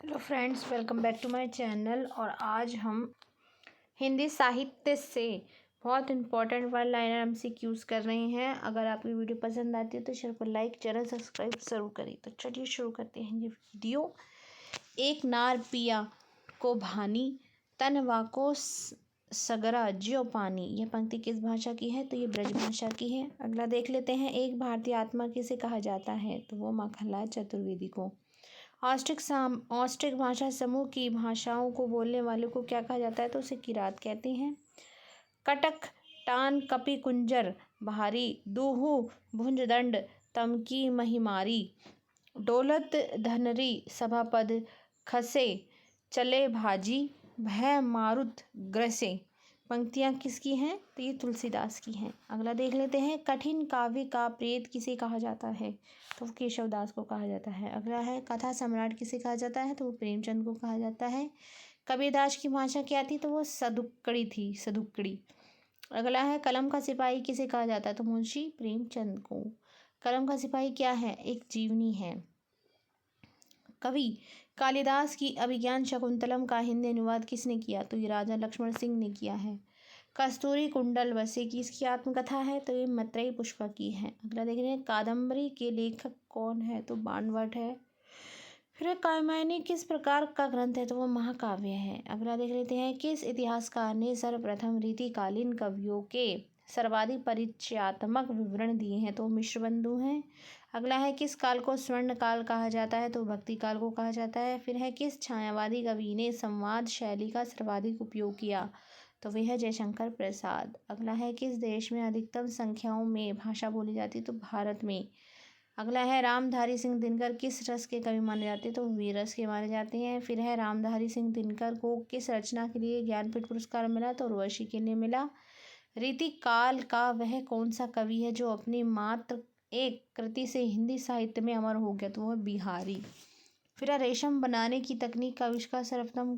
Hello friends, welcome back to my channel. और आज हम हिंदी साहित्य से बहुत इंपॉर्टेंट वर्ड लाइनर एमसीक्यूज कर रहे हैं। अगर आपकी वीडियो पसंद आती है तो चैनल को लाइक, चैनल सब्सक्राइब ज़रूर करें। तो चलिए शुरू करते हैं ये वीडियो। एक नार पिया को भानी, तनवा को सगरा ज्यो पानी। यह पंक्ति किस भाषा की है? तो ये ब्रज भाषा की है। अगला देख लेते हैं। एक भारतीय आत्मा किसे कहा जाता है? तो वो माखनलाल चतुर्वेदी को। ऑस्ट्रिक भाषा समूह की भाषाओं को बोलने वाले को क्या कहा जाता है? तो उसे किरात कहते हैं। कटक, टान, कपि, कुंजर, भारी, दूहु, भुंजदंड, तमकी, महिमारी, डोलत, धनरी, सभापद, खसे, चले भाजी, भय, मारुत, ग्रसे। पंक्तियाँ किसकी हैं? तो ये तुलसीदास की हैं। अगला देख लेते हैं। कठिन काव्य का प्रेत किसे कहा जाता है? तो केशवदास को कहा जाता है। अगला है। कथा सम्राट किसे कहा जाता है? तो वो प्रेमचंद को कहा जाता है। कबीरदास की भाषा क्या थी? तो वो सदुक्कड़ी थी, सदुक्कड़ी। अगला है। कलम का सिपाही किसे कहा जाता है? तो मुंशी प्रेमचंद को। कलम का सिपाही क्या है? एक जीवनी है। कवि कालिदास की अभिज्ञान शकुंतलम का हिंदी अनुवाद किसने किया? तो ये राजा लक्ष्मण सिंह ने किया है। कस्तूरी कुंडल वसे की इसकी आत्मकथा है। तो ये मैत्रेयी पुष्पा की है। अगला देख रहे हैं। कादम्बरी के लेखक कौन है? तो बाणभट्ट है। फिर कात्यायनी किस प्रकार का ग्रंथ है? तो वो महाकाव्य है। अगला देख लेते हैं। किस इतिहासकार ने सर्वप्रथम रीतिकालीन कवियों के सर्वाधिक परिचयात्मक विवरण दिए हैं? तो मिश्रबंधु हैं। अगला है। किस काल को स्वर्ण काल कहा जाता है? तो भक्ति काल को कहा जाता है। फिर है। किस छायावादी कवि ने संवाद शैली का सर्वाधिक उपयोग किया? तो वह है जयशंकर प्रसाद। अगला है। किस देश में अधिकतम संख्याओं में भाषा बोली जाती है? तो भारत में। अगला है। रामधारी सिंह दिनकर किस रस के कवि माने जाते हैं? तो वीर रस के माने जाते हैं। फिर है। रामधारी सिंह दिनकर को किस रचना के लिए ज्ञानपीठ पुरस्कार मिला? तो उर्वशी के लिए मिला। रीतिकाल का वह कौन सा कवि है जो अपनी मात्र एक कृति से हिंदी साहित्य में अमर हो गया? तो वह बिहारी। फिर रेशम बनाने की तकनीक का आविष्कार सर्वप्रथम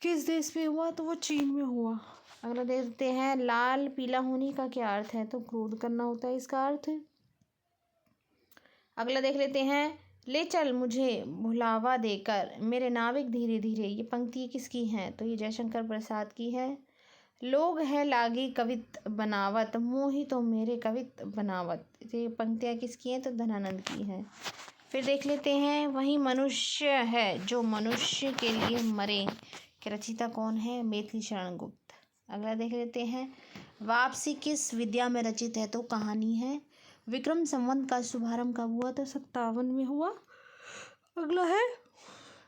किस देश में हुआ? तो वो चीन में हुआ। अगला देखते हैं। लाल पीला होने का क्या अर्थ है? तो क्रोध करना होता है इसका अर्थ। अगला देख लेते हैं। ले चल मुझे भुलावा देकर मेरे नाविक धीरे धीरे। ये पंक्ति किसकी है? तो ये जयशंकर प्रसाद की है। लोग है लागी कवित बनावत, मोही तो मेरे कवित बनावत। ये पंक्तियाँ किसकी हैं? तो धनानंद की हैं। फिर देख लेते हैं। वही मनुष्य है जो मनुष्य के लिए मरे के रचयिता कौन है? मैथिली शरण गुप्त। अगला देख लेते हैं। वापसी किस विद्या में रचित है? तो कहानी है। विक्रम संवत का शुभारंभ कब हुआ? तो 57 में हुआ। अगला है।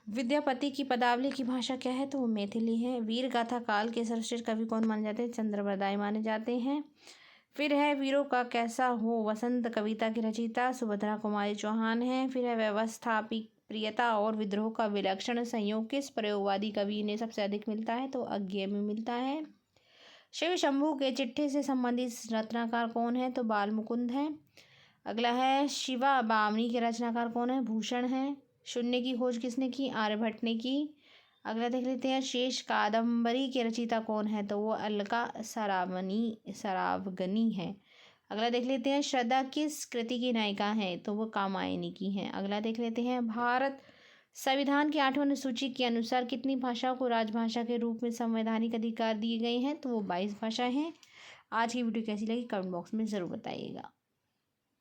विद्यापति की पदावली की भाषा क्या है? तो वो मैथिली है। वीर गाथा काल के सर्वश्रेष्ठ कवि कौन माने जाते हैं? चंद्रबरदाई माने जाते हैं। फिर है। वीरों का कैसा हो वसंत कविता की रचयिता सुभद्रा कुमारी चौहान है। फिर है। व्यवस्थापिक प्रियता और विद्रोह का विलक्षण संयोग किस प्रयोगवादी कवि ने सबसे अधिक मिलता है? तो अज्ञेय में मिलता है। शिव शंभू के चिट्ठे से संबंधित रचनाकार कौन है? तो बाल मुकुंद है। अगला है। शिवा बामनी के रचनाकार कौन है? भूषण है। शून्य की खोज किसने की? आर्यभट्ट ने की। अगला देख लेते हैं। शेष कादम्बरी के रचयिता कौन है? तो वो अलका सरावगनी है। अगला देख लेते हैं। श्रद्धा किस कृति की नायिका है? तो वो कामायनी की है। अगला देख लेते हैं। भारत संविधान की 8वीं अनुसूची के अनुसार कितनी भाषाओं को राजभाषा के रूप में संवैधानिक अधिकार दिए गए हैं? तो वो 22 भाषाएं हैं। आज की वीडियो कैसी लगी कमेंट बॉक्स में ज़रूर बताइएगा।